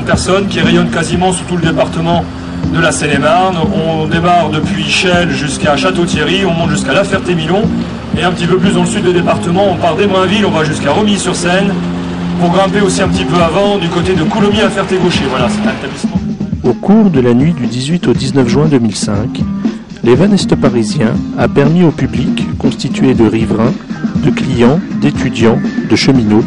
Personnes qui rayonnent quasiment sur tout le département de la Seine-et-Marne. On démarre depuis Chelles jusqu'à Château-Thierry, on monte jusqu'à La Ferté-Milon et un petit peu plus dans le sud du département, on part d'Embrunville, on va jusqu'à Romilly-sur-Seine pour grimper aussi un petit peu avant du côté de Coulommiers à Ferté-Gaucher. Voilà, c'est un établissement. Au cours de la nuit du 18 au 19 juin 2005, l'Evanest parisien a permis au public, constitué de riverains, de clients, d'étudiants, de cheminots,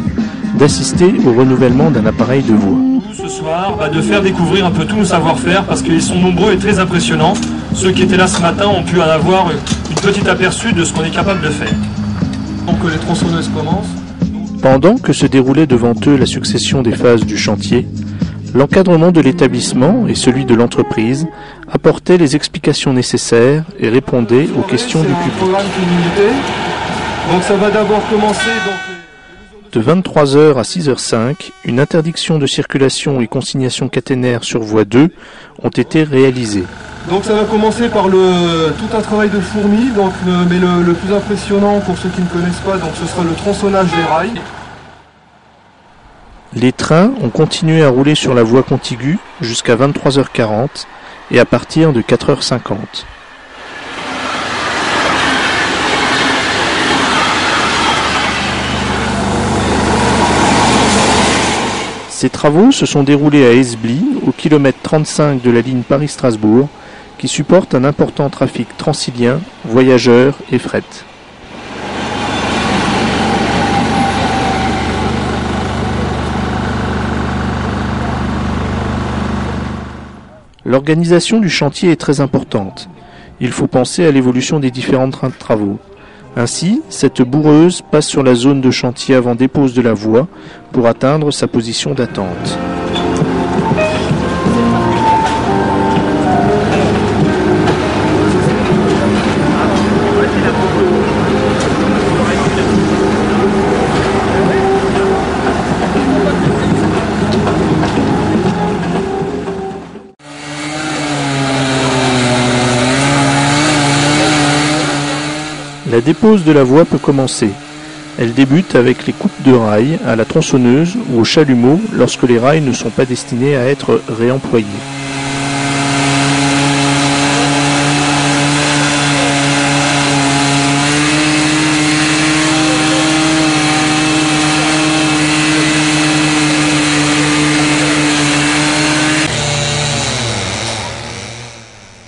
d'assister au renouvellement d'un appareil de voix. Ce soir, de faire découvrir un peu tout nos savoir-faire parce qu'ils sont nombreux et très impressionnants. Ceux qui étaient là ce matin ont pu en avoir une petite aperçu de ce qu'on est capable de faire. Donc les tronçonneuses commencent. Pendant que se déroulait devant eux la succession des phases du chantier, l'encadrement de l'établissement et celui de l'entreprise apportaient les explications nécessaires et répondaient aux questions du public. Donc ça va d'abord commencer... De 23h à 6h05, une interdiction de circulation et consignation caténaire sur voie 2 ont été réalisées. Donc ça va commencer par tout un travail de fourmi, mais le plus impressionnant pour ceux qui ne connaissent pas, donc ce sera le tronçonnage des rails. Les trains ont continué à rouler sur la voie contiguë jusqu'à 23h40 et à partir de 4h50. Ces travaux se sont déroulés à Esbly, au kilomètre 35 de la ligne Paris-Strasbourg, qui supporte un important trafic transilien, voyageurs et fret. L'organisation du chantier est très importante. Il faut penser à l'évolution des différents trains de travaux. Ainsi, cette boureuse passe sur la zone de chantier avant dépose de la voie pour atteindre sa position d'attente. La dépose de la voie peut commencer. Elle débute avec les coupes de rails à la tronçonneuse ou au chalumeau lorsque les rails ne sont pas destinés à être réemployés.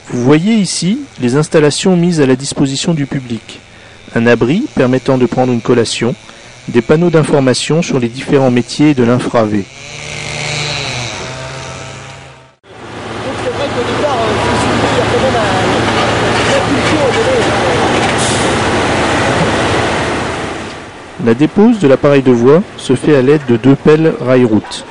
Vous voyez ici les installations mises à la disposition du public. Un abri permettant de prendre une collation, des panneaux d'information sur les différents métiers de l'infra-V. La dépose de l'appareil de voie se fait à l'aide de 2 pelles rail-route.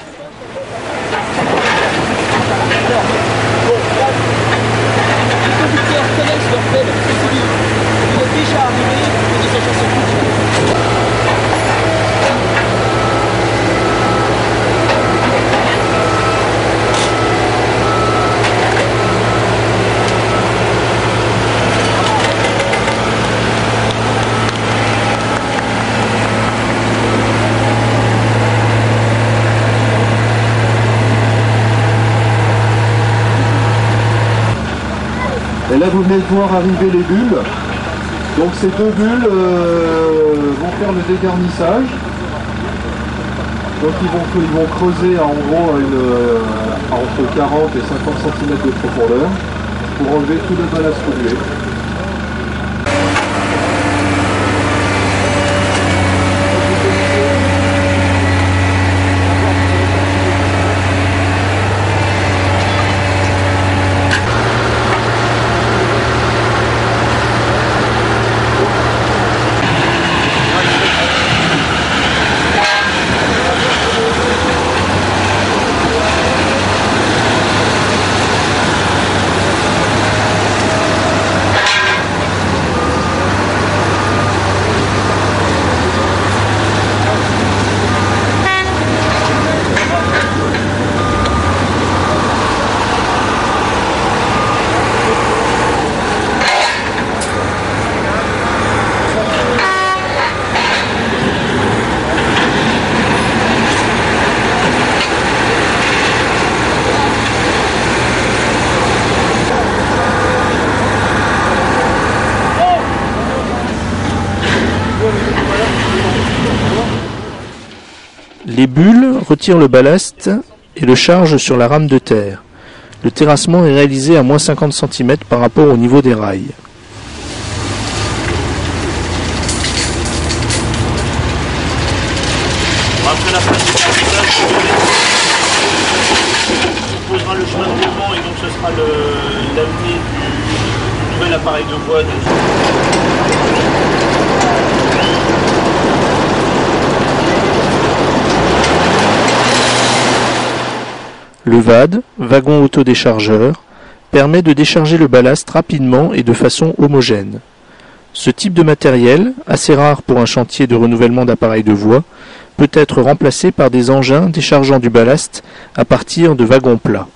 Et là vous venez de voir arriver les bulles. Donc ces 2 bulles vont faire le dégarnissage. Donc ils vont creuser en gros entre 40 et 50 cm de profondeur pour enlever tout le ballast pollué. Les bulles retirent le ballast et le chargent sur la rame de terre. Le terrassement est réalisé à moins 50 cm par rapport au niveau des rails. Après la phase de terrassage, on posera le chemin de roulement et donc ce sera l'avenir du nouvel appareil de voie. Le VAD, wagon autodéchargeur, permet de décharger le ballast rapidement et de façon homogène. Ce type de matériel, assez rare pour un chantier de renouvellement d'appareils de voie, peut être remplacé par des engins déchargeant du ballast à partir de wagons plats.